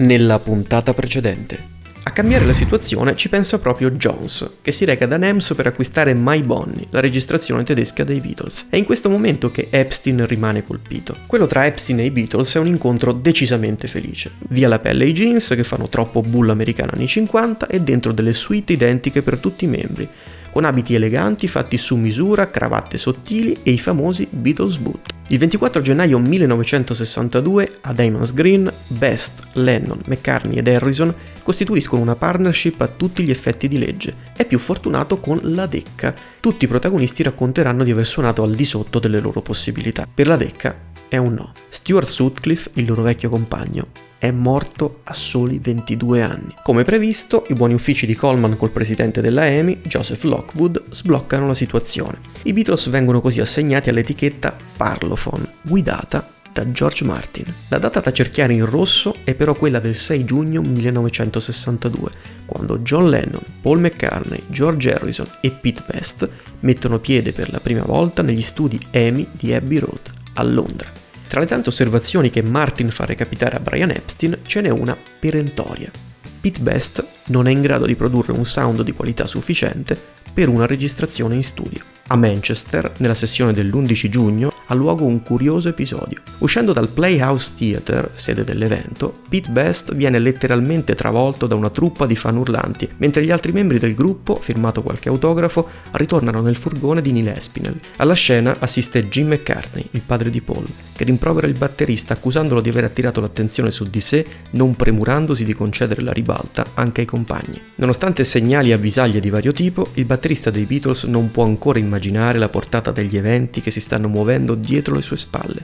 Nella puntata precedente. A cambiare la situazione ci pensa proprio Jones, che si reca da NEMS per acquistare My Bonnie, la registrazione tedesca dei Beatles. È in questo momento che Epstein rimane colpito. Quello tra Epstein e i Beatles è un incontro decisamente felice. Via la pelle ai jeans, che fanno troppo bull americana anni 50, e dentro delle suite identiche per tutti i membri, con abiti eleganti fatti su misura, cravatte sottili e i famosi Beatles boot. Il 24 gennaio 1962 a Diamonds Green, Best, Lennon, McCartney ed Harrison costituiscono una partnership a tutti gli effetti di legge. È più fortunato con la Decca. Tutti i protagonisti racconteranno di aver suonato al di sotto delle loro possibilità. Per la Decca è un no. Stuart Sutcliffe, il loro vecchio compagno, è morto a soli 22 anni. Come previsto, i buoni uffici di Coleman col presidente della EMI, Joseph Lockwood, sbloccano la situazione. I Beatles vengono così assegnati all'etichetta Parlophone, guidata da George Martin. La data da cerchiare in rosso è però quella del 6 giugno 1962, quando John Lennon, Paul McCartney, George Harrison e Pete Best mettono piede per la prima volta negli studi EMI di Abbey Road, a Londra. Tra le tante osservazioni che Martin fa recapitare a Brian Epstein, ce n'è una perentoria. Pete Best non è in grado di produrre un sound di qualità sufficiente per una registrazione in studio. A Manchester, nella sessione dell'11 giugno, ha luogo un curioso episodio. Uscendo dal Playhouse Theatre, sede dell'evento, Pete Best viene letteralmente travolto da una truppa di fan urlanti, mentre gli altri membri del gruppo, firmato qualche autografo, ritornano nel furgone di Neil Espinel. Alla scena assiste Jim McCartney, il padre di Paul, che rimprovera il batterista accusandolo di aver attirato l'attenzione su di sé, non premurandosi di concedere la ribalta anche ai compagni. Nonostante segnali e avvisaglie di vario tipo, il batterista dei Beatles non può ancora immaginare la portata degli eventi che si stanno muovendo dietro le sue spalle.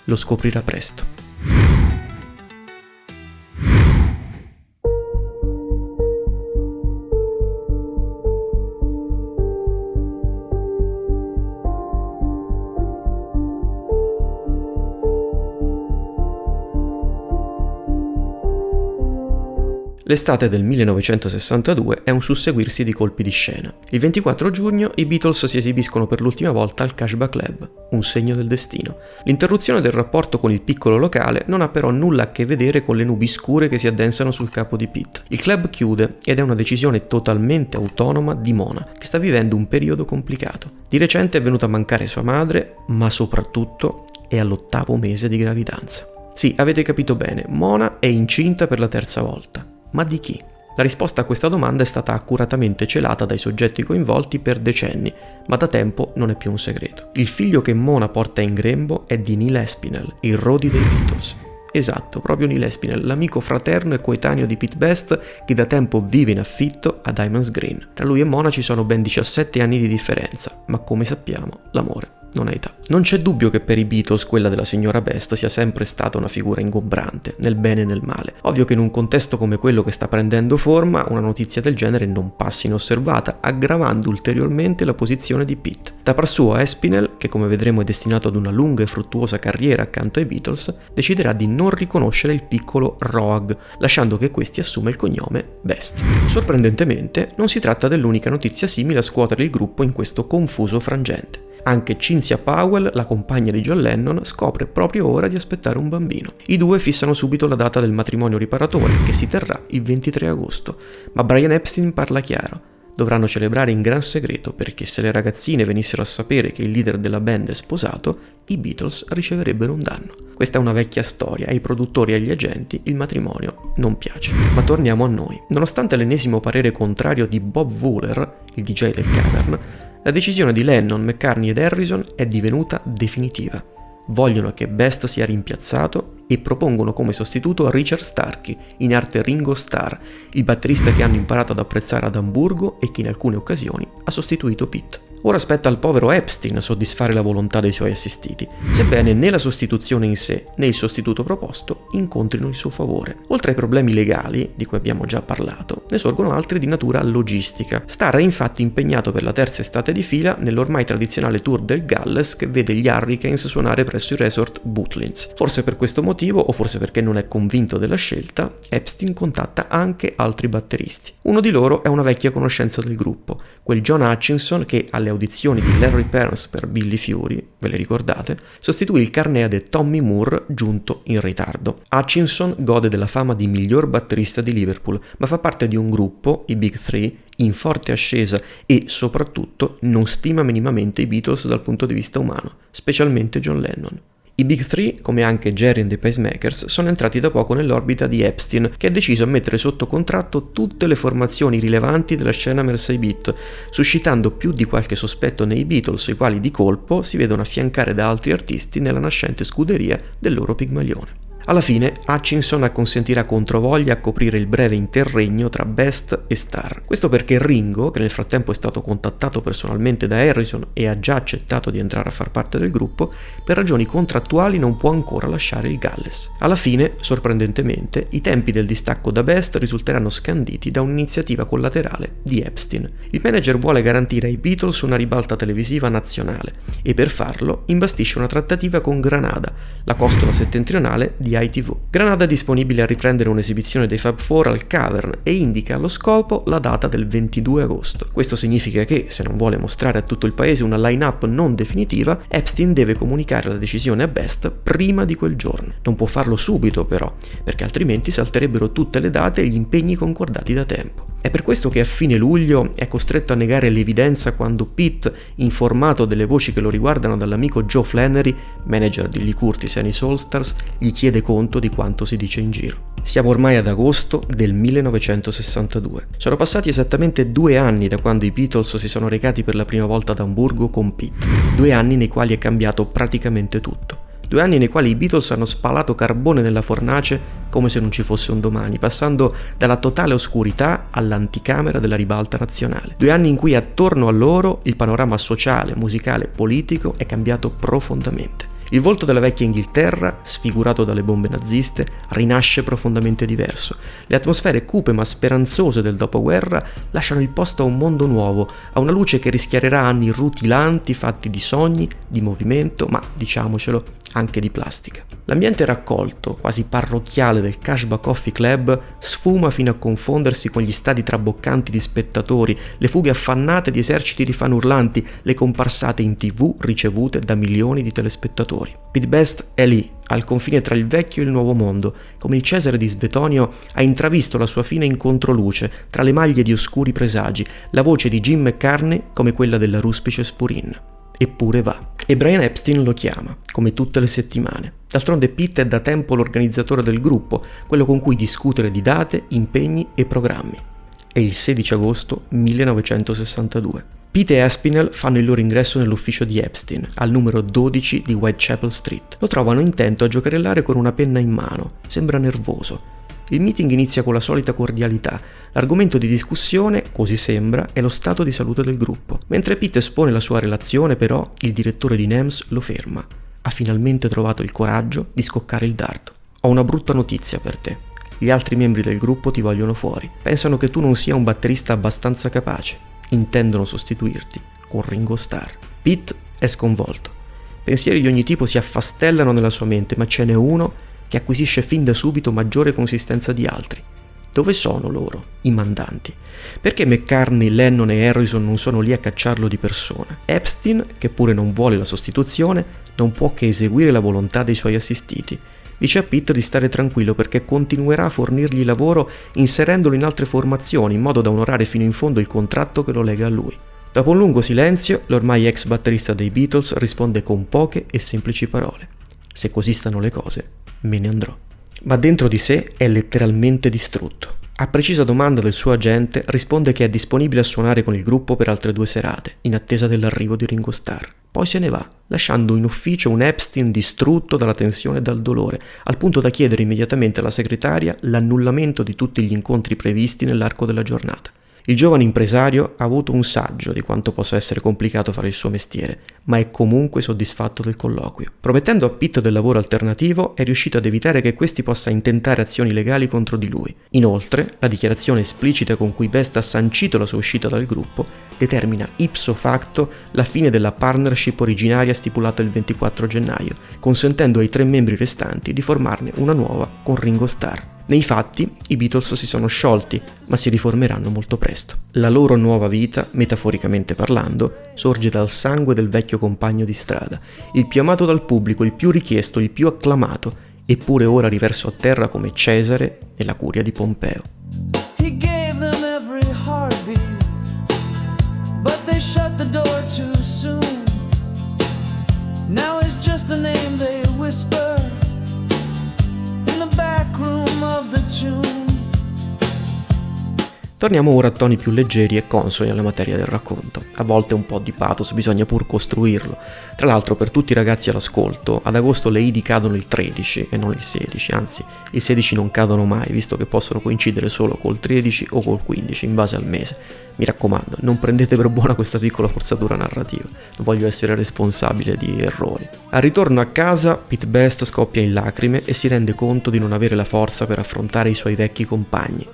Lo scoprirà presto. L'estate del 1962 è un susseguirsi di colpi di scena. Il 24 giugno i Beatles si esibiscono per l'ultima volta al Cashback Club, un segno del destino. L'interruzione del rapporto con il piccolo locale non ha però nulla a che vedere con le nubi scure che si addensano sul capo di Pete. Il club chiude ed è una decisione totalmente autonoma di Mona, che sta vivendo un periodo complicato. Di recente è venuta a mancare sua madre, ma soprattutto è all'8° mese di gravidanza. Sì, avete capito bene, Mona è incinta per la 3ª volta. Ma di chi? La risposta a questa domanda è stata accuratamente celata dai soggetti coinvolti per decenni, ma da tempo non è più un segreto. Il figlio che Mona porta in grembo è di Neil Espinel, il roadie dei Beatles. Esatto, proprio Neil Espinel, l'amico fraterno e coetaneo di Pete Best che da tempo vive in affitto a Diamonds Green. Tra lui e Mona ci sono ben 17 anni di differenza, ma come sappiamo, l'amore non ha età. Non c'è dubbio che per i Beatles quella della signora Best sia sempre stata una figura ingombrante, nel bene e nel male. Ovvio che in un contesto come quello che sta prendendo forma, una notizia del genere non passa inosservata, aggravando ulteriormente la posizione di Pete. Da par suo Espinel, che come vedremo è destinato ad una lunga e fruttuosa carriera accanto ai Beatles, deciderà di non riconoscere il piccolo Roag, lasciando che questi assuma il cognome Best. Sorprendentemente, non si tratta dell'unica notizia simile a scuotere il gruppo in questo confuso frangente. Anche Cynthia Powell, la compagna di John Lennon, scopre proprio ora di aspettare un bambino. I due fissano subito la data del matrimonio riparatore, che si terrà il 23 agosto, ma Brian Epstein parla chiaro. Dovranno celebrare in gran segreto perché se le ragazzine venissero a sapere che il leader della band è sposato, i Beatles riceverebbero un danno. Questa è una vecchia storia, ai produttori e agli agenti il matrimonio non piace. Ma torniamo a noi. Nonostante l'ennesimo parere contrario di Bob Wooler, il DJ del Cavern, la decisione di Lennon, McCartney ed Harrison è divenuta definitiva. Vogliono che Best sia rimpiazzato e propongono come sostituto Richard Starkey, in arte Ringo Starr, il batterista che hanno imparato ad apprezzare ad Amburgo e che in alcune occasioni ha sostituito Pete. Ora spetta al povero Epstein soddisfare la volontà dei suoi assistiti, sebbene né la sostituzione in sé né il sostituto proposto incontrino il suo favore. Oltre ai problemi legali, di cui abbiamo già parlato, ne sorgono altri di natura logistica. Starr è infatti impegnato per la 3ª estate di fila nell'ormai tradizionale tour del Galles che vede gli Hurricanes suonare presso il resort Butlins. Forse per questo motivo, o forse perché non è convinto della scelta, Epstein contatta anche altri batteristi. Uno di loro è una vecchia conoscenza del gruppo, quel John Hutchinson che alle alle audizioni di Larry Perns per Billy Fury, ve le ricordate, sostituì il carneade Tommy Moore giunto in ritardo. Hutchinson gode della fama di miglior batterista di Liverpool, ma fa parte di un gruppo, i Big Three, in forte ascesa e, soprattutto, non stima minimamente i Beatles dal punto di vista umano, specialmente John Lennon. I Big Three, come anche Gerry and the Pacemakers, sono entrati da poco nell'orbita di Epstein, che ha deciso a mettere sotto contratto tutte le formazioni rilevanti della scena Mersey Beat, suscitando più di qualche sospetto nei Beatles, i quali di colpo si vedono affiancare da altri artisti nella nascente scuderia del loro Pigmalione. Alla fine, Hutchinson acconsentirà controvoglia a coprire il breve interregno tra Best e Starr. Questo perché Ringo, che nel frattempo è stato contattato personalmente da Harrison e ha già accettato di entrare a far parte del gruppo, per ragioni contrattuali non può ancora lasciare il Galles. Alla fine, sorprendentemente, i tempi del distacco da Best risulteranno scanditi da un'iniziativa collaterale di Epstein. Il manager vuole garantire ai Beatles una ribalta televisiva nazionale e per farlo imbastisce una trattativa con Granada, la costola settentrionale di ITV. Granada è disponibile a riprendere un'esibizione dei Fab Four al Cavern e indica allo scopo la data del 22 agosto. Questo significa che, se non vuole mostrare a tutto il paese una line-up non definitiva, Epstein deve comunicare la decisione a Best prima di quel giorno. Non può farlo subito però, perché altrimenti salterebbero tutte le date e gli impegni concordati da tempo. È per questo che a fine luglio è costretto a negare l'evidenza quando Pete, informato delle voci che lo riguardano dall'amico Joe Flannery, manager di Lee Curtis e Annie Soulstars, gli chiede conto di quanto si dice in giro. Siamo ormai ad agosto del 1962. Sono passati esattamente 2 anni da quando i Beatles si sono recati per la prima volta ad Amburgo con Pete. 2 anni nei quali è cambiato praticamente tutto. 2 anni nei quali i Beatles hanno spalato carbone nella fornace come se non ci fosse un domani, passando dalla totale oscurità all'anticamera della ribalta nazionale. 2 anni in cui attorno a loro il panorama sociale, musicale, politico è cambiato profondamente. Il volto della vecchia Inghilterra, sfigurato dalle bombe naziste, rinasce profondamente diverso. Le atmosfere cupe ma speranzose del dopoguerra lasciano il posto a un mondo nuovo, a una luce che rischiarerà anni rutilanti fatti di sogni, di movimento, ma, diciamocelo, anche di plastica. L'ambiente raccolto, quasi parrocchiale del Cashba Coffee Club sfuma fino a confondersi con gli stadi traboccanti di spettatori, le fughe affannate di eserciti di fan urlanti, le comparsate in TV ricevute da milioni di telespettatori. Pete Best è lì, al confine tra il vecchio e il nuovo mondo, come il Cesare di Svetonio ha intravisto la sua fine in controluce, tra le maglie di oscuri presagi, la voce di Jim McCartney come quella della ruspice Spurin. Eppure va. E Brian Epstein lo chiama, come tutte le settimane. D'altronde Pete è da tempo l'organizzatore del gruppo, quello con cui discutere di date, impegni e programmi. È il 16 agosto 1962. Pete e Aspinall fanno il loro ingresso nell'ufficio di Epstein, al numero 12 di Whitechapel Street. Lo trovano intento a giocherellare con una penna in mano. Sembra nervoso. Il meeting inizia con la solita cordialità. L'argomento di discussione, così sembra, è lo stato di salute del gruppo. Mentre Pete espone la sua relazione, però, il direttore di NEMS lo ferma. Ha finalmente trovato il coraggio di scoccare il dardo. Ho una brutta notizia per te. Gli altri membri del gruppo ti vogliono fuori. Pensano che tu non sia un batterista abbastanza capace. Intendono sostituirti con Ringo Starr. Pete è sconvolto. Pensieri di ogni tipo si affastellano nella sua mente, ma ce n'è uno che acquisisce fin da subito maggiore consistenza di altri. Dove sono loro, i mandanti? Perché McCartney, Lennon e Harrison non sono lì a cacciarlo di persona? Epstein, che pure non vuole la sostituzione, non può che eseguire la volontà dei suoi assistiti. Dice a Pete di stare tranquillo perché continuerà a fornirgli lavoro inserendolo in altre formazioni in modo da onorare fino in fondo il contratto che lo lega a lui. Dopo un lungo silenzio, l'ormai ex batterista dei Beatles risponde con poche e semplici parole. Se così stanno le cose, me ne andrò. Ma dentro di sé è letteralmente distrutto. A precisa domanda del suo agente risponde che è disponibile a suonare con il gruppo per altre 2 serate, in attesa dell'arrivo di Ringo Starr. Poi se ne va, lasciando in ufficio un Epstein distrutto dalla tensione e dal dolore, al punto da chiedere immediatamente alla segretaria l'annullamento di tutti gli incontri previsti nell'arco della giornata. Il giovane impresario ha avuto un saggio di quanto possa essere complicato fare il suo mestiere, ma è comunque soddisfatto del colloquio. Promettendo a Pete del lavoro alternativo, è riuscito ad evitare che questi possa intentare azioni legali contro di lui. Inoltre, la dichiarazione esplicita con cui Best ha sancito la sua uscita dal gruppo determina ipso facto la fine della partnership originaria stipulata il 24 gennaio, consentendo ai 3 membri restanti di formarne una nuova con Ringo Starr. Nei fatti, i Beatles si sono sciolti, ma si riformeranno molto presto. La loro nuova vita, metaforicamente parlando, sorge dal sangue del vecchio compagno di strada, il più amato dal pubblico, il più richiesto, il più acclamato, eppure ora riverso a terra come Cesare nella curia di Pompeo. He gave them every heartbeat, but they shut the door too soon. Now it's just a name they whisper in the back room of the tune. Torniamo ora a toni più leggeri e consoni alla materia del racconto. A volte un po' di pathos bisogna pur costruirlo. Tra l'altro, per tutti i ragazzi all'ascolto, ad agosto le Idi cadono il 13 e non il 16, anzi il 16 non cadono mai, visto che possono coincidere solo col 13 o col 15 in base al mese. Mi raccomando, non prendete per buona questa piccola forzatura narrativa, non voglio essere responsabile di errori. Al ritorno a casa, Pete Best scoppia in lacrime e si rende conto di non avere la forza per affrontare i suoi vecchi compagni.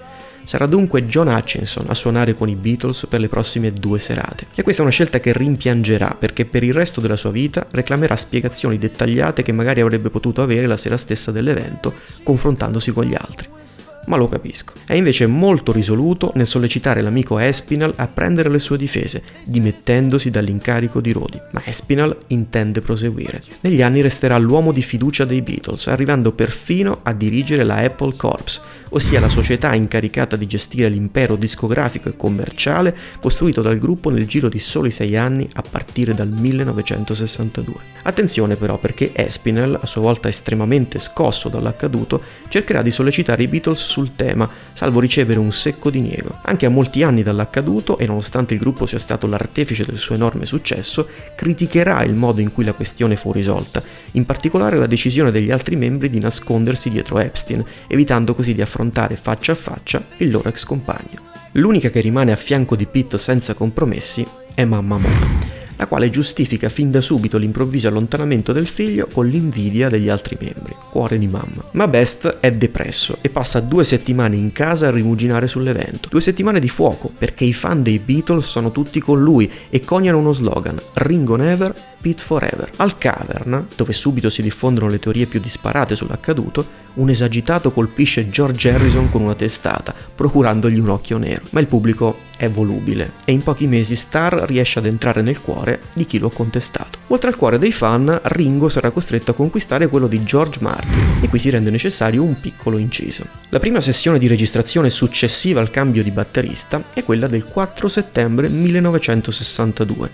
Sarà dunque John Hutchinson a suonare con i Beatles per le prossime 2 serate. E questa è una scelta che rimpiangerà, perché per il resto della sua vita reclamerà spiegazioni dettagliate che magari avrebbe potuto avere la sera stessa dell'evento, confrontandosi con gli altri. Ma lo capisco. È invece molto risoluto nel sollecitare l'amico Espinal a prendere le sue difese, dimettendosi dall'incarico di Rodi. Ma Espinal intende proseguire. Negli anni resterà l'uomo di fiducia dei Beatles, arrivando perfino a dirigere la Apple Corps, ossia la società incaricata di gestire l'impero discografico e commerciale costruito dal gruppo nel giro di soli 6 anni a partire dal 1962. Attenzione però, perché Espinal, a sua volta estremamente scosso dall'accaduto, cercherà di sollecitare i Beatles sul tema, salvo ricevere un secco diniego. Anche a molti anni dall'accaduto, e nonostante il gruppo sia stato l'artefice del suo enorme successo, criticherà il modo in cui la questione fu risolta, in particolare la decisione degli altri membri di nascondersi dietro Epstein, evitando così di affrontare faccia a faccia il loro ex compagno. L'unica che rimane a fianco di Pete senza compromessi è mamma Mona, la quale giustifica fin da subito l'improvviso allontanamento del figlio con l'invidia degli altri membri. Cuore di mamma. Ma Best è depresso e passa 2 settimane in casa a rimuginare sull'evento. 2 settimane di fuoco, perché i fan dei Beatles sono tutti con lui e coniano uno slogan: Ringo Never, Pete Forever. Al Cavern, dove subito si diffondono le teorie più disparate sull'accaduto, un esagitato colpisce George Harrison con una testata, procurandogli un occhio nero. Ma il pubblico è volubile e in pochi mesi Starr riesce ad entrare nel cuore di chi lo ha contestato. Oltre al cuore dei fan, Ringo sarà costretto a conquistare quello di George Martin, e qui si rende necessario un piccolo inciso. La prima sessione di registrazione successiva al cambio di batterista è quella del 4 settembre 1962.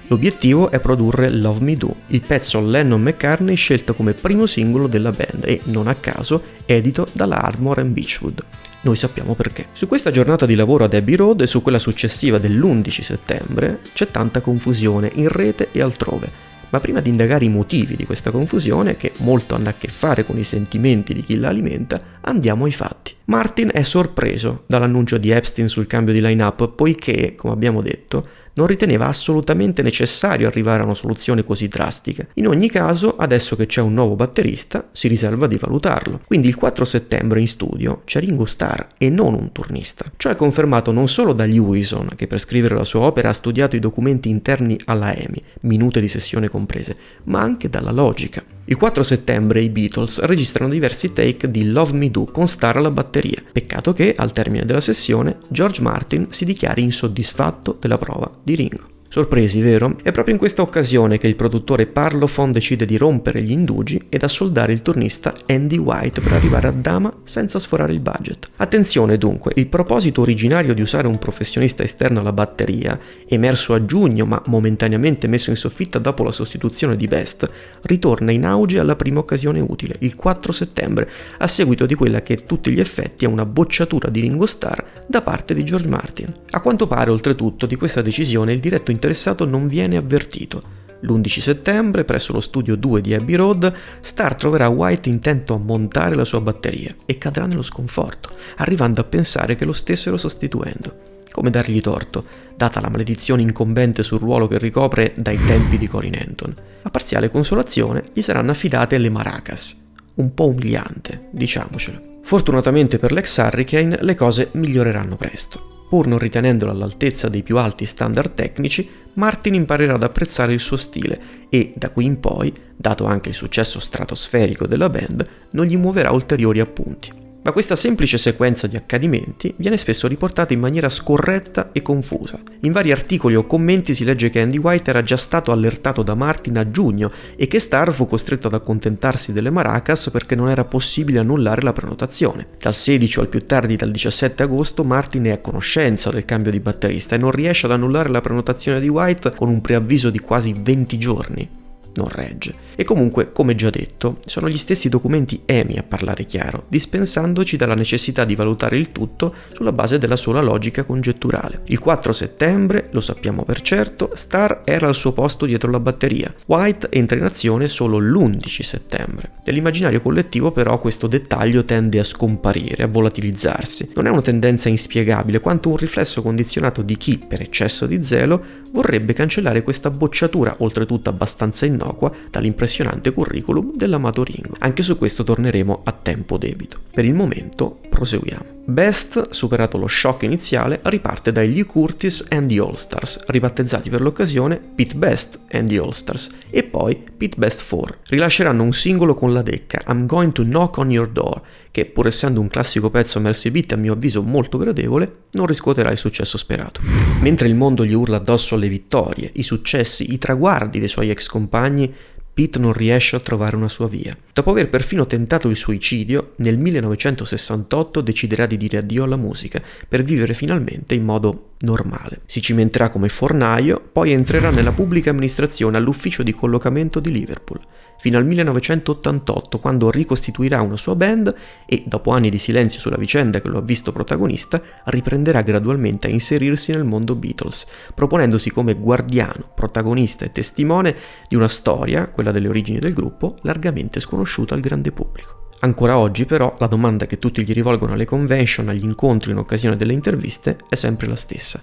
L'obiettivo è produrre Love Me Do, il pezzo Lennon-McCartney scelto come primo singolo della band e, non a caso, edito dalla Ardmore & Beechwood. Noi sappiamo perché. Su questa giornata di lavoro ad Abbey Road e su quella successiva dell'11 settembre c'è tanta confusione in rete e altrove. Ma prima di indagare i motivi di questa confusione, che molto hanno a che fare con i sentimenti di chi la alimenta, andiamo ai fatti. Martin è sorpreso dall'annuncio di Epstein sul cambio di line-up, poiché, come abbiamo detto, non riteneva assolutamente necessario arrivare a una soluzione così drastica. In ogni caso, adesso che c'è un nuovo batterista, si riserva di valutarlo. Quindi il 4 settembre in studio c'è Ringo Starr e non un turnista. Ciò è confermato non solo da Lewison, che per scrivere la sua opera ha studiato i documenti interni alla EMI, minute di sessione comprese, ma anche dalla logica. Il 4 settembre i Beatles registrano diversi take di Love Me Do con Starr alla batteria. Peccato che, al termine della sessione, George Martin si dichiari insoddisfatto della prova di Ringo. Sorpresi, vero? È proprio in questa occasione che il produttore Parlophone decide di rompere gli indugi ed assoldare il turnista Andy White per arrivare a dama senza sforare il budget. Attenzione dunque, il proposito originario di usare un professionista esterno alla batteria, emerso a giugno ma momentaneamente messo in soffitta dopo la sostituzione di Best, ritorna in auge alla prima occasione utile, il 4 settembre, a seguito di quella che a tutti gli effetti è una bocciatura di Ringo Starr da parte di George Martin. A quanto pare, oltretutto, di questa decisione il diretto interessato non viene avvertito. L'11 settembre, presso lo studio 2 di Abbey Road, Starr troverà White intento a montare la sua batteria e cadrà nello sconforto, arrivando a pensare che lo stessero sostituendo. Come dargli torto, data la maledizione incombente sul ruolo che ricopre dai tempi di Corin Anton. A parziale consolazione gli saranno affidate le maracas. Un po' umiliante, diciamocelo. Fortunatamente per l'ex Hurricane le cose miglioreranno presto. Pur non ritenendolo all'altezza dei più alti standard tecnici, Martin imparerà ad apprezzare il suo stile e, da qui in poi, dato anche il successo stratosferico della band, non gli muoverà ulteriori appunti. Ma questa semplice sequenza di accadimenti viene spesso riportata in maniera scorretta e confusa. In vari articoli o commenti si legge che Andy White era già stato allertato da Martin a giugno e che Starr fu costretto ad accontentarsi delle maracas perché non era possibile annullare la prenotazione. Dal 16 o al più tardi dal 17 agosto Martin è a conoscenza del cambio di batterista e non riesce ad annullare la prenotazione di White con un preavviso di quasi 20 giorni. Non regge. E comunque, come già detto, sono gli stessi documenti EMI a parlare chiaro, dispensandoci dalla necessità di valutare il tutto sulla base della sola logica congetturale. Il 4 settembre, lo sappiamo per certo, Starr era al suo posto dietro la batteria. White entra in azione solo l'11 settembre. Nell'immaginario collettivo però questo dettaglio tende a scomparire, a volatilizzarsi. Non è una tendenza inspiegabile, quanto un riflesso condizionato di chi, per eccesso di zelo, vorrebbe cancellare questa bocciatura, oltretutto abbastanza innocua, dall'impressionante curriculum dell'amato Ringo. Anche su questo torneremo a tempo debito. Per il momento proseguiamo. Best, superato lo shock iniziale, riparte dai Lee Curtis and the All-Stars, ribattezzati per l'occasione Pete Best and the All-Stars, e poi Pete Best 4. Rilasceranno un singolo con la decca I'm Going to Knock on Your Door, che pur essendo un classico pezzo Mercy Beat a mio avviso molto gradevole, non riscuoterà il successo sperato. Mentre il mondo gli urla addosso alle vittorie, i successi, i traguardi dei suoi ex compagni, Pete non riesce a trovare una sua via. Dopo aver perfino tentato il suicidio, nel 1968 deciderà di dire addio alla musica per vivere finalmente in modo normale. Si cimenterà come fornaio, poi entrerà nella pubblica amministrazione all'ufficio di collocamento di Liverpool, fino al 1988, quando ricostituirà una sua band e, dopo anni di silenzio sulla vicenda che lo ha visto protagonista, riprenderà gradualmente a inserirsi nel mondo Beatles, proponendosi come guardiano, protagonista e testimone di una storia, quella delle origini del gruppo, largamente sconosciuta al grande pubblico. Ancora oggi però la domanda che tutti gli rivolgono alle convention, agli incontri in occasione delle interviste è sempre la stessa: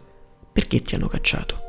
perché ti hanno cacciato?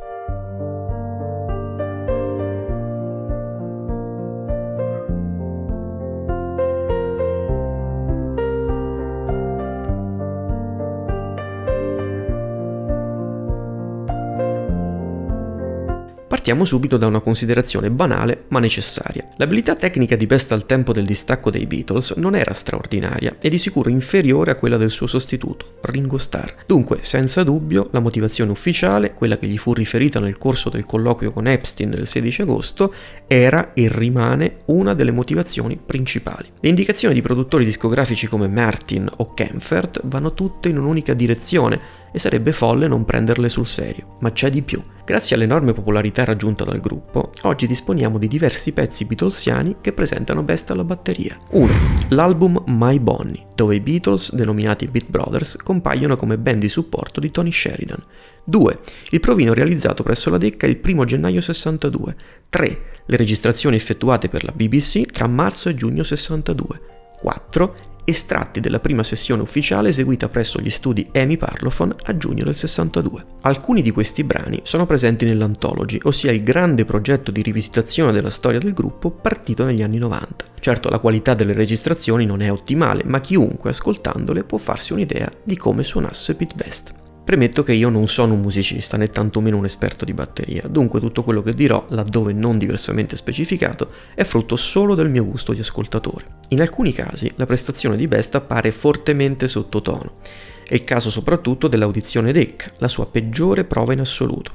Partiamo subito da una considerazione banale ma necessaria. L'abilità tecnica di Best al tempo del distacco dei Beatles non era straordinaria e di sicuro inferiore a quella del suo sostituto, Ringo Starr. Dunque, senza dubbio, la motivazione ufficiale, quella che gli fu riferita nel corso del colloquio con Epstein del 16 agosto, era e rimane una delle motivazioni principali. Le indicazioni di produttori discografici come Martin o Kempfert vanno tutte in un'unica direzione e sarebbe folle non prenderle sul serio. Ma c'è di più. Grazie all'enorme popolarità raggiunta dal gruppo, oggi disponiamo di diversi pezzi beatlesiani che presentano Best alla batteria. 1. L'album My Bonnie, dove i Beatles, denominati Beat Brothers, compaiono come band di supporto di Tony Sheridan. 2. Il provino realizzato presso la Decca il 1 gennaio 62. 3. Le registrazioni effettuate per la BBC tra marzo e giugno 62. 4. Estratti della prima sessione ufficiale eseguita presso gli studi EMI Parlophone a giugno del 62. Alcuni di questi brani sono presenti nell'Anthology, ossia il grande progetto di rivisitazione della storia del gruppo partito negli anni 90. Certo, la qualità delle registrazioni non è ottimale, ma chiunque ascoltandole può farsi un'idea di come suonasse Pete Best. Premetto che io non sono un musicista né tantomeno un esperto di batteria, dunque tutto quello che dirò, laddove non diversamente specificato, è frutto solo del mio gusto di ascoltatore. In alcuni casi la prestazione di Best appare fortemente sottotono. È il caso soprattutto dell'audizione Decca, la sua peggiore prova in assoluto.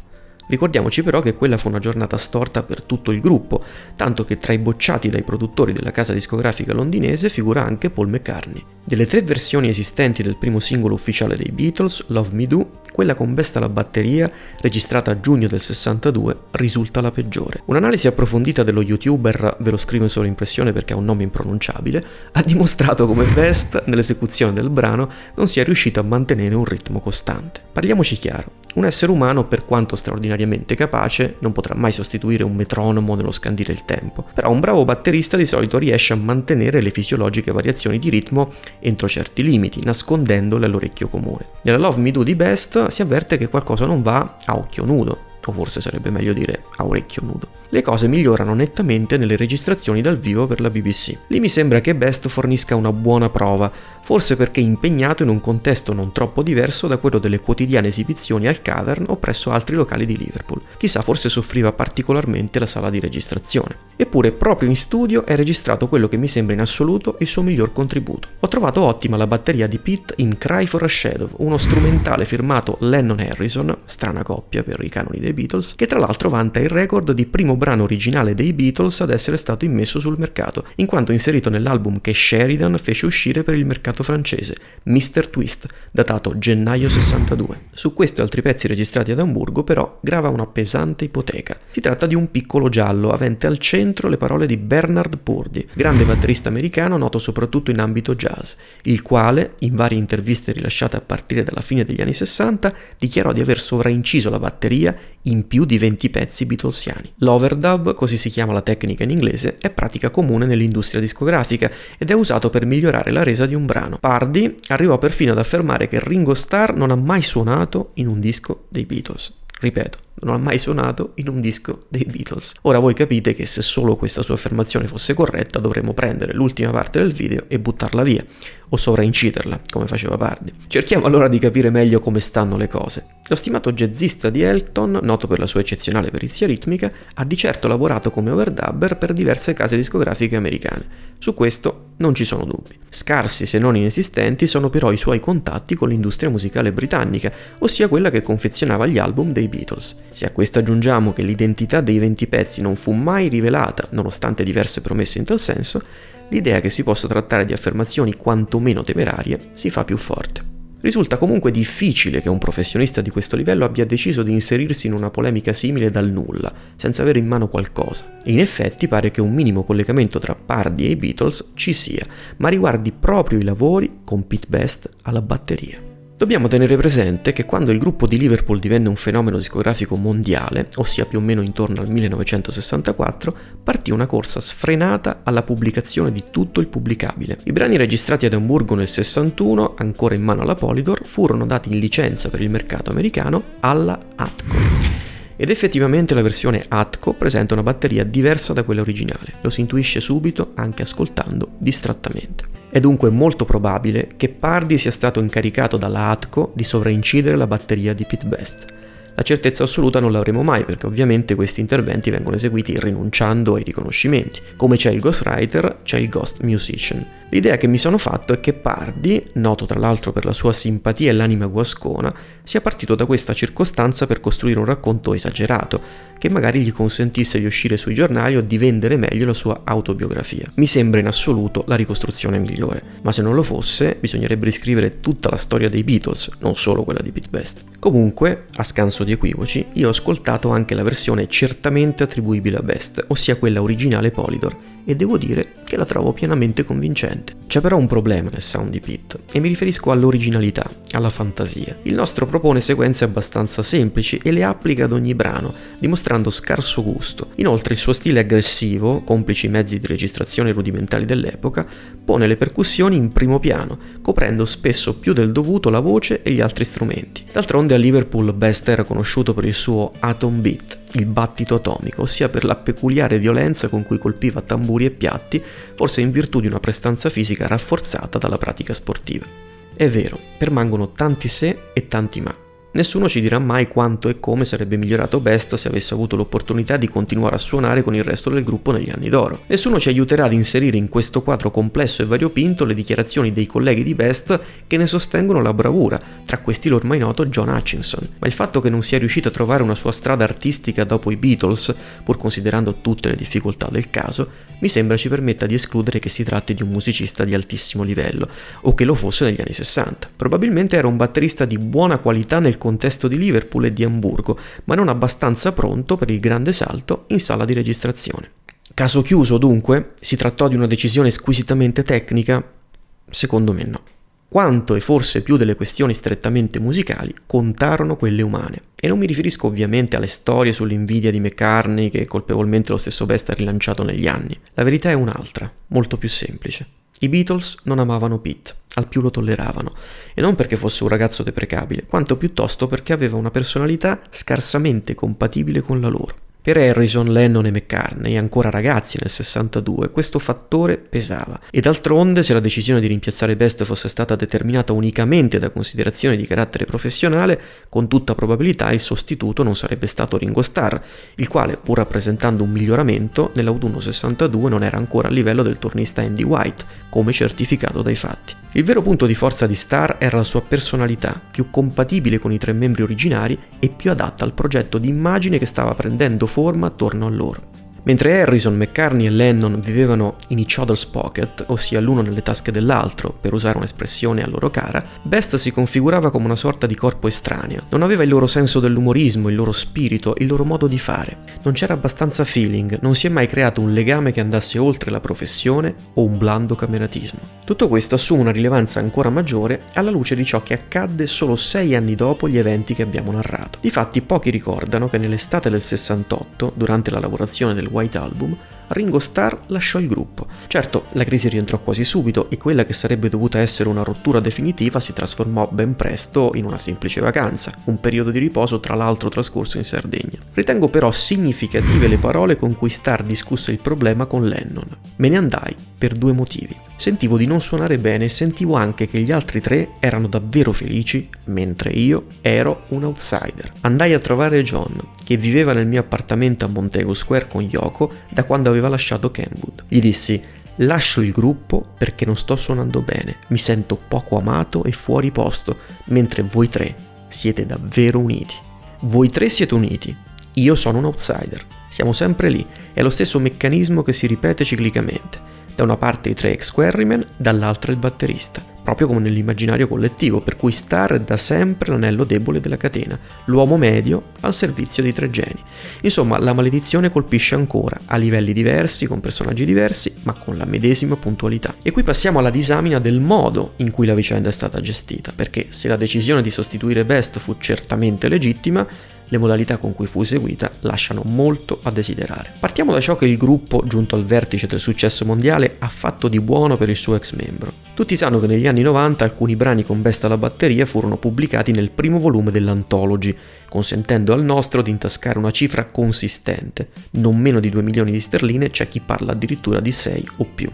Ricordiamoci però che quella fu una giornata storta per tutto il gruppo, tanto che tra i bocciati dai produttori della casa discografica londinese figura anche Paul McCartney. Delle 3 versioni esistenti del primo singolo ufficiale dei Beatles, Love Me Do, quella con Best alla batteria, registrata a giugno del 62, risulta la peggiore. Un'analisi approfondita dello youtuber, ve lo scrivo in sovraimpressione perché ha un nome impronunciabile, ha dimostrato come Best, nell'esecuzione del brano, non sia riuscito a mantenere un ritmo costante. Parliamoci chiaro. Un essere umano, per quanto straordinariamente capace, non potrà mai sostituire un metronomo nello scandire il tempo, però un bravo batterista di solito riesce a mantenere le fisiologiche variazioni di ritmo entro certi limiti, nascondendole all'orecchio comune. Nella Love Me Do di Best si avverte che qualcosa non va a occhio nudo, o forse sarebbe meglio dire a orecchio nudo. Le cose migliorano nettamente nelle registrazioni dal vivo per la BBC. Lì mi sembra che Best fornisca una buona prova, forse perché impegnato in un contesto non troppo diverso da quello delle quotidiane esibizioni al Cavern o presso altri locali di Liverpool. Chissà, forse soffriva particolarmente la sala di registrazione. Eppure proprio in studio è registrato quello che mi sembra in assoluto il suo miglior contributo. Ho trovato ottima la batteria di Pete in Cry for a Shadow, uno strumentale firmato Lennon-Harrison, strana coppia per i canoni dei Beatles, che tra l'altro vanta il record di primo brano originale dei Beatles ad essere stato immesso sul mercato, in quanto inserito nell'album che Sheridan fece uscire per il mercato francese, Mr. Twist, datato gennaio 62. Su questo e altri pezzi registrati ad Amburgo però grava una pesante ipoteca. Si tratta di un piccolo giallo avente al centro le parole di Bernard Purdy, grande batterista americano noto soprattutto in ambito jazz, il quale, in varie interviste rilasciate a partire dalla fine degli anni 60, dichiarò di aver sovrainciso la batteria in più di 20 pezzi beatlesiani. L'overdub, così si chiama la tecnica in inglese, è pratica comune nell'industria discografica ed è usato per migliorare la resa di un brano. Purdy arrivò perfino ad affermare che Ringo Starr non ha mai suonato in un disco dei Beatles. Ripeto, non ha mai suonato in un disco dei Beatles. Ora voi capite che se solo questa sua affermazione fosse corretta dovremmo prendere l'ultima parte del video e buttarla via, o sovrainciderla, come faceva Purdy. Cerchiamo allora di capire meglio come stanno le cose. Lo stimato jazzista di Elton, noto per la sua eccezionale perizia ritmica, ha di certo lavorato come overdubber per diverse case discografiche americane. Su questo non ci sono dubbi. Scarsi se non inesistenti sono però i suoi contatti con l'industria musicale britannica, ossia quella che confezionava gli album dei Beatles. Se a questo aggiungiamo che l'identità dei 20 pezzi non fu mai rivelata, nonostante diverse promesse in tal senso, l'idea che si possa trattare di affermazioni quantomeno temerarie si fa più forte. Risulta comunque difficile che un professionista di questo livello abbia deciso di inserirsi in una polemica simile dal nulla, senza avere in mano qualcosa. E in effetti pare che un minimo collegamento tra Purdy e i Beatles ci sia, ma riguardi proprio i lavori con Pete Best alla batteria. Dobbiamo tenere presente che quando il gruppo di Liverpool divenne un fenomeno discografico mondiale, ossia più o meno intorno al 1964, partì una corsa sfrenata alla pubblicazione di tutto il pubblicabile. I brani registrati ad Amburgo nel 61, ancora in mano alla Polydor, furono dati in licenza per il mercato americano alla Atco. Ed effettivamente la versione Atco presenta una batteria diversa da quella originale, lo si intuisce subito anche ascoltando distrattamente. È dunque molto probabile che Purdy sia stato incaricato dalla Atco di sovraincidere la batteria di Pete Best. La certezza assoluta non l'avremo mai perché ovviamente questi interventi vengono eseguiti rinunciando ai riconoscimenti. Come c'è il ghostwriter, c'è il ghost musician. L'idea che mi sono fatto è che Purdy, noto tra l'altro per la sua simpatia e l'anima guascona, sia partito da questa circostanza per costruire un racconto esagerato, che magari gli consentisse di uscire sui giornali o di vendere meglio la sua autobiografia. Mi sembra in assoluto la ricostruzione migliore, ma se non lo fosse, bisognerebbe riscrivere tutta la storia dei Beatles, non solo quella di Pete Best. Comunque, a scanso di equivoci, io ho ascoltato anche la versione certamente attribuibile a Best, ossia quella originale Polydor, e devo dire che la trovo pienamente convincente. C'è però un problema nel sound di Pete, e mi riferisco all'originalità, alla fantasia. Il nostro propone sequenze abbastanza semplici e le applica ad ogni brano, dimostrando scarso gusto. Inoltre il suo stile aggressivo, complici i mezzi di registrazione rudimentali dell'epoca, pone le percussioni in primo piano, coprendo spesso più del dovuto la voce e gli altri strumenti. D'altronde a Liverpool Best era conosciuto per il suo atom beat, il battito atomico, ossia per la peculiare violenza con cui colpiva tamburi e piatti, forse in virtù di una prestanza fisica rafforzata dalla pratica sportiva. È vero, permangono tanti se e tanti ma. Nessuno ci dirà mai quanto e come sarebbe migliorato Best se avesse avuto l'opportunità di continuare a suonare con il resto del gruppo negli anni d'oro. Nessuno ci aiuterà ad inserire in questo quadro complesso e variopinto le dichiarazioni dei colleghi di Best che ne sostengono la bravura, tra questi l'ormai noto John Hutchinson. Ma il fatto che non sia riuscito a trovare una sua strada artistica dopo i Beatles, pur considerando tutte le difficoltà del caso, mi sembra ci permetta di escludere che si tratti di un musicista di altissimo livello, o che lo fosse negli anni 60. Probabilmente era un batterista di buona qualità nel contesto di Liverpool e di Amburgo, ma non abbastanza pronto per il grande salto in sala di registrazione. Caso chiuso dunque? Si trattò di una decisione squisitamente tecnica? Secondo me no. Quanto e forse più delle questioni strettamente musicali contarono quelle umane. E non mi riferisco ovviamente alle storie sull'invidia di McCartney che colpevolmente lo stesso Best ha rilanciato negli anni. La verità è un'altra, molto più semplice. I Beatles non amavano Pete, al più lo tolleravano, e non perché fosse un ragazzo deprecabile, quanto piuttosto perché aveva una personalità scarsamente compatibile con la loro. Per Harrison, Lennon e McCartney, ancora ragazzi nel 62, questo fattore pesava. E d'altronde, se la decisione di rimpiazzare Best fosse stata determinata unicamente da considerazioni di carattere professionale, con tutta probabilità il sostituto non sarebbe stato Ringo Starr, il quale, pur rappresentando un miglioramento, nell'autunno 62 non era ancora a livello del turnista Andy White, come certificato dai fatti. Il vero punto di forza di Starr era la sua personalità, più compatibile con i tre membri originari e più adatta al progetto di immagine che stava prendendo forma attorno a loro. Mentre Harrison, McCartney e Lennon vivevano in each other's pocket, ossia l'uno nelle tasche dell'altro, per usare un'espressione a loro cara, Best si configurava come una sorta di corpo estraneo. Non aveva il loro senso dell'umorismo, il loro spirito, il loro modo di fare. Non c'era abbastanza feeling, non si è mai creato un legame che andasse oltre la professione o un blando cameratismo. Tutto questo assume una rilevanza ancora maggiore alla luce di ciò che accadde solo 6 anni dopo gli eventi che abbiamo narrato. Difatti pochi ricordano che nell'estate del 68, durante la lavorazione del White Album, Ringo Starr lasciò il gruppo. Certo, la crisi rientrò quasi subito e quella che sarebbe dovuta essere una rottura definitiva si trasformò ben presto in una semplice vacanza, un periodo di riposo tra l'altro trascorso in Sardegna. Ritengo però significative le parole con cui Starr discusse il problema con Lennon. Me ne andai per 2 motivi. Sentivo di non suonare bene e sentivo anche che gli altri 3 erano davvero felici, mentre io ero un outsider. Andai a trovare John, che viveva nel mio appartamento a Montego Square con Yoko da quando aveva lasciato Kenwood. Gli dissi: lascio il gruppo perché non sto suonando bene, mi sento poco amato e fuori posto, mentre voi 3 siete davvero uniti. Voi 3 siete uniti, io sono un outsider. Siamo sempre lì, è lo stesso meccanismo che si ripete ciclicamente. Da una parte i 3 ex-Quarrymen, dall'altra il batterista, proprio come nell'immaginario collettivo, per cui Starr è da sempre l'anello debole della catena, l'uomo medio al servizio dei 3 geni. Insomma, la maledizione colpisce ancora, a livelli diversi, con personaggi diversi, ma con la medesima puntualità. E qui passiamo alla disamina del modo in cui la vicenda è stata gestita, perché se la decisione di sostituire Best fu certamente legittima, le modalità con cui fu eseguita lasciano molto a desiderare. Partiamo da ciò che il gruppo, giunto al vertice del successo mondiale, ha fatto di buono per il suo ex membro. Tutti sanno che negli anni 90 alcuni brani con Best alla batteria furono pubblicati nel primo volume dell'Anthology, consentendo al nostro di intascare una cifra consistente, non meno di 2 milioni di sterline, c'è chi parla addirittura di 6 o più.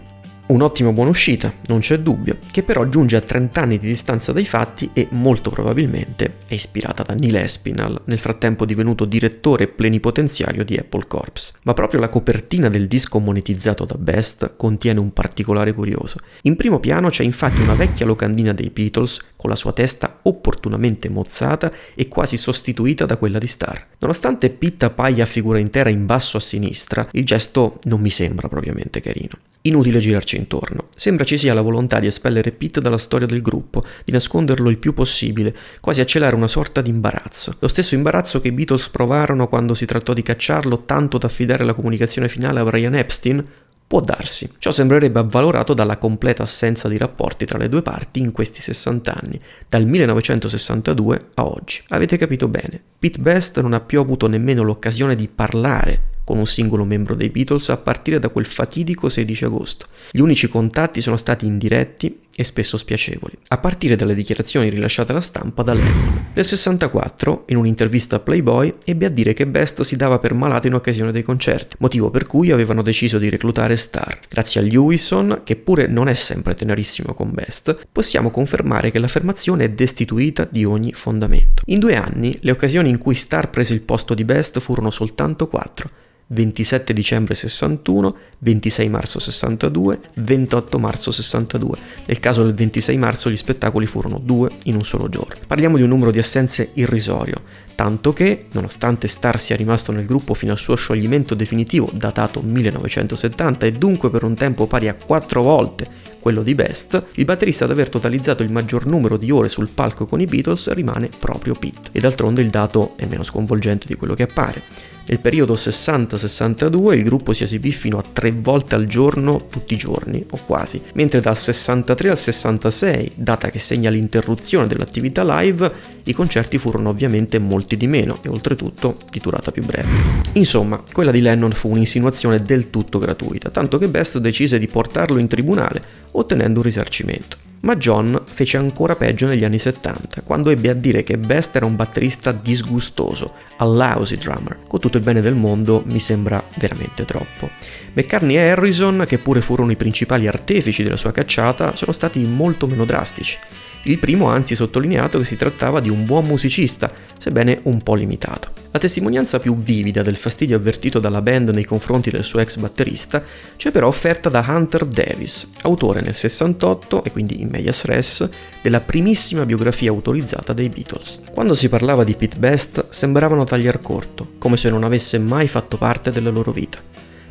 Un'ottima buona uscita, non c'è dubbio, che però giunge a 30 anni di distanza dai fatti e molto probabilmente è ispirata da Neil Espinal, nel frattempo divenuto direttore plenipotenziario di Apple Corps. Ma proprio la copertina del disco monetizzato da Best contiene un particolare curioso. In primo piano c'è infatti una vecchia locandina dei Beatles con la sua testa opportunamente mozzata e quasi sostituita da quella di Starr. Nonostante Pete appaia a figura intera in basso a sinistra, il gesto non mi sembra propriamente carino. Inutile girarci intorno. Sembra ci sia la volontà di espellere Pete dalla storia del gruppo, di nasconderlo il più possibile, quasi a celare una sorta di imbarazzo. Lo stesso imbarazzo che i Beatles provarono quando si trattò di cacciarlo tanto da affidare la comunicazione finale a Brian Epstein? Può darsi. Ciò sembrerebbe avvalorato dalla completa assenza di rapporti tra le due parti in questi 60 anni, dal 1962 a oggi. Avete capito bene, Pete Best non ha più avuto nemmeno l'occasione di parlare con un singolo membro dei Beatles a partire da quel fatidico 16 agosto. Gli unici contatti sono stati indiretti e spesso spiacevoli, a partire dalle dichiarazioni rilasciate alla stampa da Lennon. Nel 64, in un'intervista a Playboy, ebbe a dire che Best si dava per malato in occasione dei concerti, motivo per cui avevano deciso di reclutare Starr. Grazie a Lewison, che pure non è sempre tenerissimo con Best, possiamo confermare che l'affermazione è destituita di ogni fondamento. In 2 anni, le occasioni in cui Starr prese il posto di Best furono soltanto 4. 27 dicembre 61, 26 marzo 62, 28 marzo 62. Nel caso del 26 marzo gli spettacoli furono 2 in un solo giorno. Parliamo di un numero di assenze irrisorio, tanto che, nonostante Starr sia rimasto nel gruppo fino al suo scioglimento definitivo datato 1970 e dunque per un tempo pari a 4 volte quello di Best, il batterista ad aver totalizzato il maggior numero di ore sul palco con i Beatles rimane proprio Pete. E d'altronde il dato è meno sconvolgente di quello che appare. Nel periodo 60-62 il gruppo si esibì fino a 3 volte al giorno tutti i giorni, o quasi, mentre dal 63 al 66, data che segna l'interruzione dell'attività live, i concerti furono ovviamente molti di meno e oltretutto di durata più breve. Insomma, quella di Lennon fu un'insinuazione del tutto gratuita, tanto che Best decise di portarlo in tribunale ottenendo un risarcimento. Ma John fece ancora peggio negli anni 70, quando ebbe a dire che Best era un batterista disgustoso, a lousy drummer. Con tutto il bene del mondo mi sembra veramente troppo. McCartney e Harrison, che pure furono i principali artefici della sua cacciata, sono stati molto meno drastici. Il primo ha anzi sottolineato che si trattava di un buon musicista, sebbene un po' limitato. La testimonianza più vivida del fastidio avvertito dalla band nei confronti del suo ex batterista c'è però offerta da Hunter Davis, autore nel 68, e quindi in medias res, della primissima biografia autorizzata dei Beatles. Quando si parlava di Pete Best sembravano tagliar corto, come se non avesse mai fatto parte della loro vita.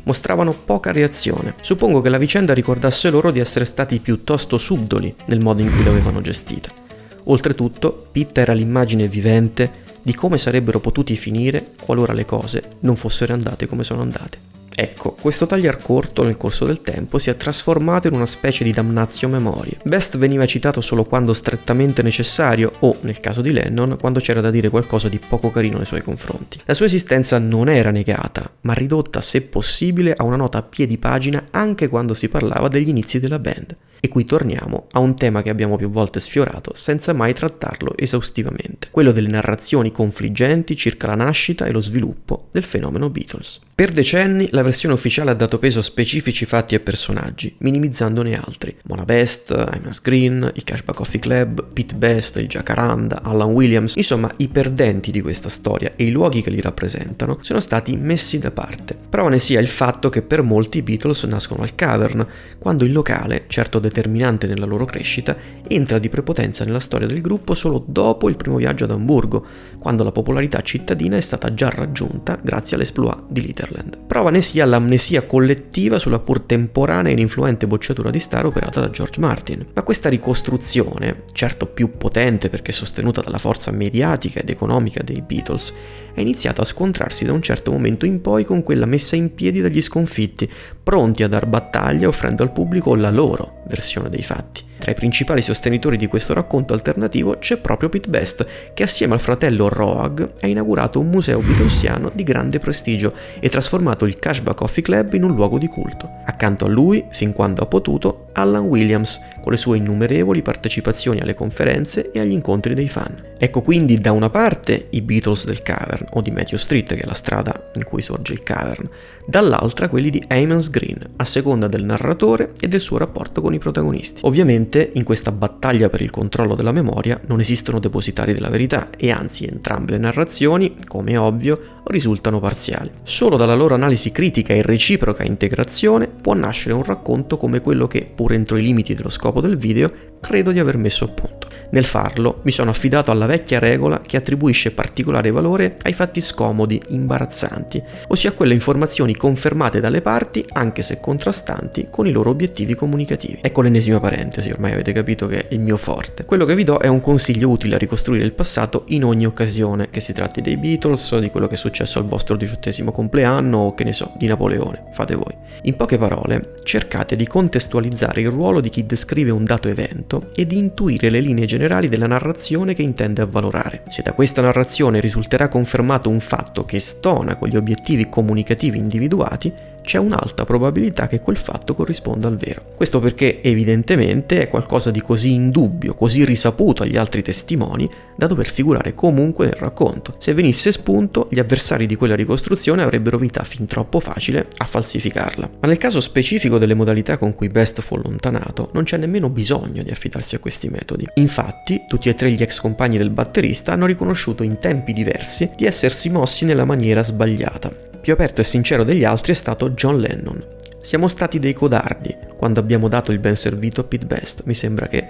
Mostravano poca reazione. Suppongo che la vicenda ricordasse loro di essere stati piuttosto subdoli nel modo in cui l'avevano gestita. Oltretutto, Pete era l'immagine vivente di come sarebbero potuti finire qualora le cose non fossero andate come sono andate. Ecco, questo tagliar corto nel corso del tempo si è trasformato in una specie di damnatio memoriae. Best veniva citato solo quando strettamente necessario o, nel caso di Lennon, quando c'era da dire qualcosa di poco carino nei suoi confronti. La sua esistenza non era negata, ma ridotta se possibile a una nota a piedi pagina anche quando si parlava degli inizi della band. E qui torniamo a un tema che abbiamo più volte sfiorato senza mai trattarlo esaustivamente, quello delle narrazioni confliggenti circa la nascita e lo sviluppo del fenomeno Beatles. Per decenni la versione ufficiale ha dato peso a specifici fatti e personaggi, minimizzandone altri. Mona Best, Amos Green, il Cashback Coffee Club, Pete Best, il Jacaranda, Alan Williams, insomma i perdenti di questa storia e i luoghi che li rappresentano sono stati messi da parte. Prova ne sia il fatto che per molti i Beatles nascono al Cavern, quando il locale, certo determinante nella loro crescita, entra di prepotenza nella storia del gruppo solo dopo il primo viaggio ad Amburgo, quando la popolarità cittadina è stata già raggiunta grazie all'esploit di Litherland. Prova ne sia l'amnesia collettiva sulla pur temporanea e ininfluente bocciatura di Star operata da George Martin. Ma questa ricostruzione, certo più potente perché sostenuta dalla forza mediatica ed economica dei Beatles, è iniziata a scontrarsi da un certo momento in poi con quella messa in piedi dagli sconfitti, pronti a dar battaglia offrendo al pubblico la loro versione dei fatti. Tra i principali sostenitori di questo racconto alternativo c'è proprio Pete Best, che assieme al fratello Roag ha inaugurato un museo beatlesiano di grande prestigio e trasformato il Cashback Coffee Club in un luogo di culto. Accanto a lui, fin quando ha potuto, Alan Williams, con le sue innumerevoli partecipazioni alle conferenze e agli incontri dei fan. Ecco quindi da una parte i Beatles del Cavern, o di Matthew Street, che è la strada in cui sorge il Cavern, dall'altra quelli di Amos Green, a seconda del narratore e del suo rapporto con i protagonisti. Ovviamente in questa battaglia per il controllo della memoria non esistono depositari della verità e anzi entrambe le narrazioni, come è ovvio, risultano parziali. Solo dalla loro analisi critica e reciproca integrazione può nascere un racconto come quello che, pur entro i limiti dello scopo del video, credo di aver messo a punto. Nel farlo mi sono affidato alla vecchia regola che attribuisce particolare valore ai fatti scomodi, imbarazzanti, ossia quelle informazioni confermate dalle parti, anche se contrastanti, con i loro obiettivi comunicativi. Ecco l'ennesima parentesi, ormai avete capito che è il mio forte. Quello che vi do è un consiglio utile a ricostruire il passato in ogni occasione, che si tratti dei Beatles, di quello che è successo al vostro 18° compleanno o che ne so, di Napoleone, fate voi. In poche parole, cercate di contestualizzare il ruolo di chi descrive un dato evento e di intuire le linee generali della narrazione che intende avvalorare. Se da questa narrazione risulterà confermato un fatto che stona con gli obiettivi comunicativi individuati, c'è un'alta probabilità che quel fatto corrisponda al vero. Questo perché evidentemente è qualcosa di così indubbio, così risaputo agli altri testimoni, da dover figurare comunque nel racconto. Se venisse spunto, gli avversari di quella ricostruzione avrebbero vita fin troppo facile a falsificarla. Ma nel caso specifico delle modalità con cui Best fu allontanato, non c'è nemmeno bisogno di affidarsi a questi metodi. Infatti, tutti e tre gli ex compagni del batterista hanno riconosciuto in tempi diversi di essersi mossi nella maniera sbagliata. Più aperto e sincero degli altri è stato John Lennon. Siamo stati dei codardi quando abbiamo dato il ben servito a Pete Best. Mi sembra che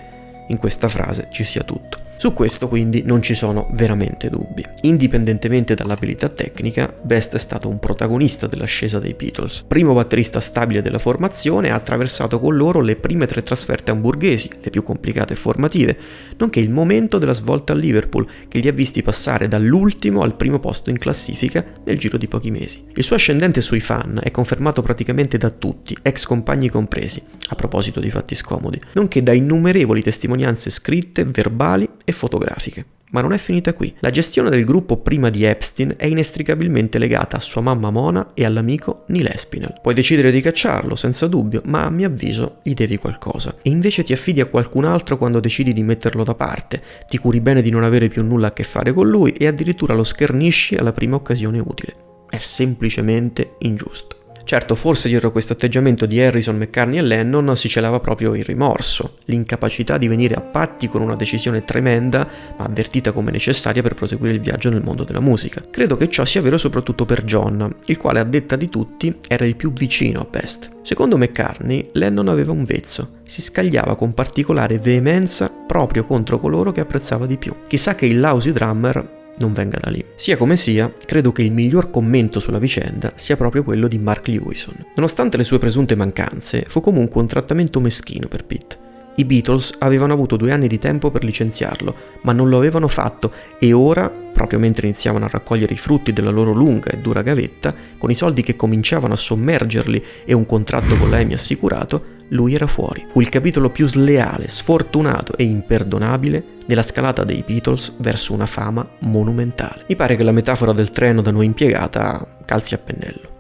in questa frase ci sia tutto. Su questo quindi non ci sono veramente dubbi. Indipendentemente dall'abilità tecnica, Best è stato un protagonista dell'ascesa dei Beatles. Primo batterista stabile della formazione, ha attraversato con loro le prime 3 trasferte hamburghesi, le più complicate e formative, nonché il momento della svolta a Liverpool, che li ha visti passare dall'ultimo al primo posto in classifica nel giro di pochi mesi. Il suo ascendente sui fan è confermato praticamente da tutti, ex compagni compresi, a proposito di fatti scomodi, nonché da innumerevoli testimonianze scritte, verbali e fotografiche. Ma non è finita qui. La gestione del gruppo prima di Epstein è inestricabilmente legata a sua mamma Mona e all'amico Neil Espinel. Puoi decidere di cacciarlo, senza dubbio, ma a mio avviso gli devi qualcosa. E invece ti affidi a qualcun altro quando decidi di metterlo da parte, ti curi bene di non avere più nulla a che fare con lui e addirittura lo schernisci alla prima occasione utile. È semplicemente ingiusto. Certo, forse dietro questo atteggiamento di Harrison, McCartney e Lennon si celava proprio il rimorso, l'incapacità di venire a patti con una decisione tremenda, ma avvertita come necessaria per proseguire il viaggio nel mondo della musica. Credo che ciò sia vero soprattutto per John, il quale a detta di tutti era il più vicino a Best. Secondo McCartney, Lennon aveva un vezzo, si scagliava con particolare veemenza proprio contro coloro che apprezzava di più. Chissà che il lousy drummer non venga da lì. Sia come sia, credo che il miglior commento sulla vicenda sia proprio quello di Mark Lewison. Nonostante le sue presunte mancanze, fu comunque un trattamento meschino per Pete. I Beatles avevano avuto 2 anni di tempo per licenziarlo, ma non lo avevano fatto e ora, proprio mentre iniziavano a raccogliere i frutti della loro lunga e dura gavetta, con i soldi che cominciavano a sommergerli e un contratto con la EMI assicurato, lui era fuori. Fu il capitolo più sleale, sfortunato e imperdonabile nella scalata dei Beatles verso una fama monumentale. Mi pare che la metafora del treno da noi impiegata calzi a pennello.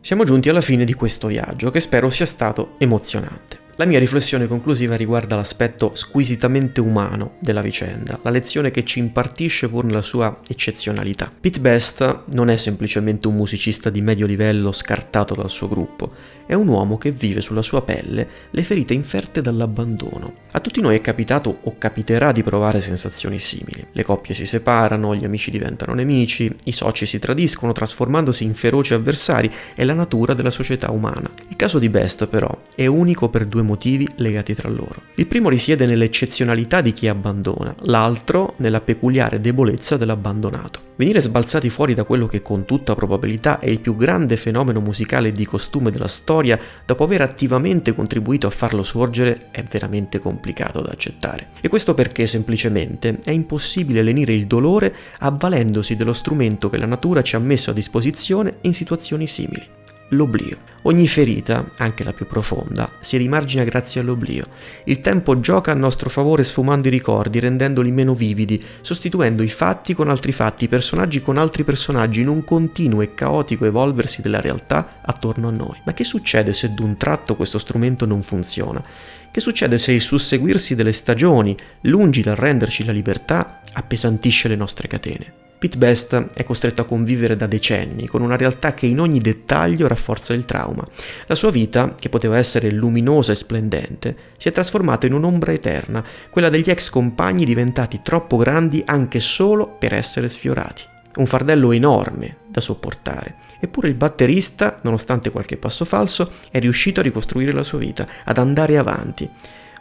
Siamo giunti alla fine di questo viaggio che spero sia stato emozionante. La mia riflessione conclusiva riguarda l'aspetto squisitamente umano della vicenda, la lezione che ci impartisce pur nella sua eccezionalità. Pete Best non è semplicemente un musicista di medio livello scartato dal suo gruppo, è un uomo che vive sulla sua pelle le ferite inferte dall'abbandono. A tutti noi è capitato o capiterà di provare sensazioni simili. Le coppie si separano, gli amici diventano nemici, i soci si tradiscono trasformandosi in feroci avversari, è la natura della società umana. Il caso di Best però è unico per 2 motivi legati tra loro. Il primo risiede nell'eccezionalità di chi abbandona, l'altro nella peculiare debolezza dell'abbandonato. Venire sbalzati fuori da quello che con tutta probabilità è il più grande fenomeno musicale di costume della storia, dopo aver attivamente contribuito a farlo sorgere, è veramente complicato da accettare. E questo perché semplicemente è impossibile lenire il dolore avvalendosi dello strumento che la natura ci ha messo a disposizione in situazioni simili. L'oblio. Ogni ferita, anche la più profonda, si rimargina grazie all'oblio. Il tempo gioca a nostro favore sfumando i ricordi, rendendoli meno vividi, sostituendo i fatti con altri fatti, i personaggi con altri personaggi, in un continuo e caotico evolversi della realtà attorno a noi. Ma che succede se d'un tratto questo strumento non funziona? Che succede se il susseguirsi delle stagioni, lungi dal renderci la libertà, appesantisce le nostre catene? Pete Best è costretto a convivere da decenni con una realtà che in ogni dettaglio rafforza il trauma. La sua vita, che poteva essere luminosa e splendente, si è trasformata in un'ombra eterna, quella degli ex compagni diventati troppo grandi anche solo per essere sfiorati. Un fardello enorme da sopportare. Eppure il batterista, nonostante qualche passo falso, è riuscito a ricostruire la sua vita, ad andare avanti.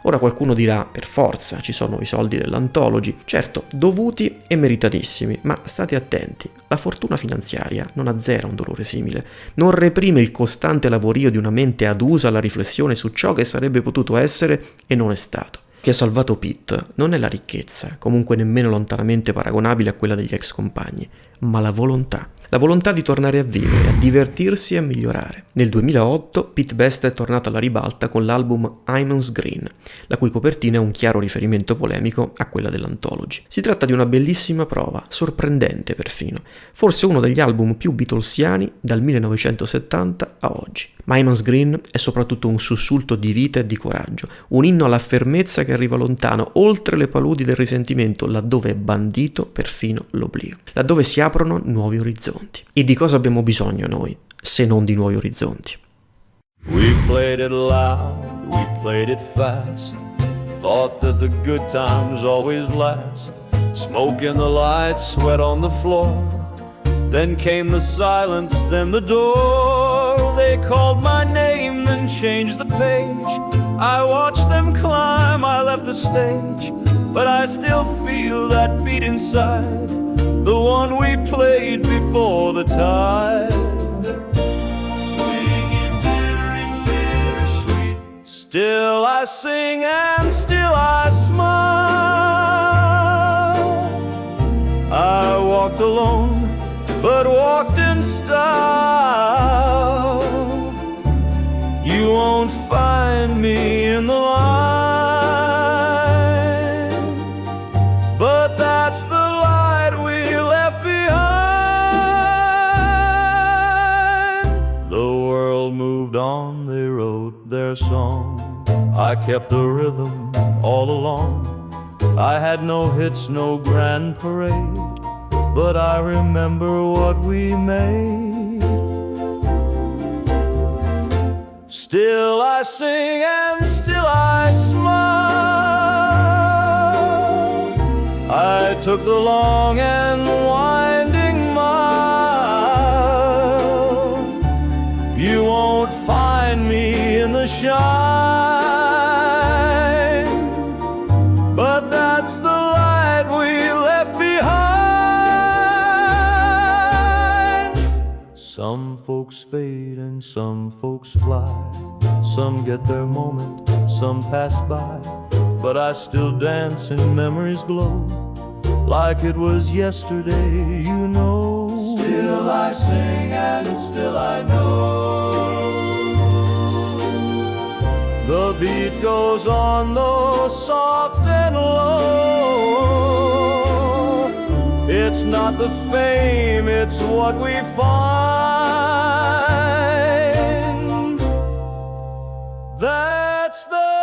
Ora qualcuno dirà, per forza, ci sono i soldi dell'Anthology. Certo, dovuti e meritatissimi, ma state attenti, la fortuna finanziaria non azzera un dolore simile, non reprime il costante lavorio di una mente adusa alla riflessione su ciò che sarebbe potuto essere e non è stato. Che ha salvato Pete non è la ricchezza, comunque nemmeno lontanamente paragonabile a quella degli ex compagni, ma la volontà. La volontà di tornare a vivere, a divertirsi e a migliorare. Nel 2008 Pete Best è tornato alla ribalta con l'album Hyman's Green, la cui copertina è un chiaro riferimento polemico a quella dell'Anthology. Si tratta di una bellissima prova, sorprendente perfino, forse uno degli album più beatlesiani dal 1970 a oggi. Ma Hyman's Green è soprattutto un sussulto di vita e di coraggio, un inno alla fermezza che arriva lontano, oltre le paludi del risentimento, laddove è bandito perfino l'oblio, laddove si aprono nuovi orizzonti. E di cosa abbiamo bisogno noi, se non di nuovi orizzonti? We played it loud, we played it fast, thought that the good times always last, smoke in the lights, sweat on the floor, then came the silence, then the door, they called my name, then changed the page, I watched them climb, I left the stage, but I still feel that beat inside, the one we played before the tide. Swinging bitter, sweet. Still I sing and still I smile. walked alone, but walked in style. You won't find me in the line, but that's the light we left behind. The world moved on, they wrote their song. I kept the rhythm all along. I had no hits, no grand parade, but I remember what we made. Still I sing and still I smile. I took the long and winding mile. You won't find me in the shine, but that's the light we left behind. Some folks fade and some folks fly. Some get their moment, some pass by, but I still dance and memories glow like it was yesterday, you know. Still I sing and still I know. The beat goes on though soft and low. It's not the fame, it's what we find. That's the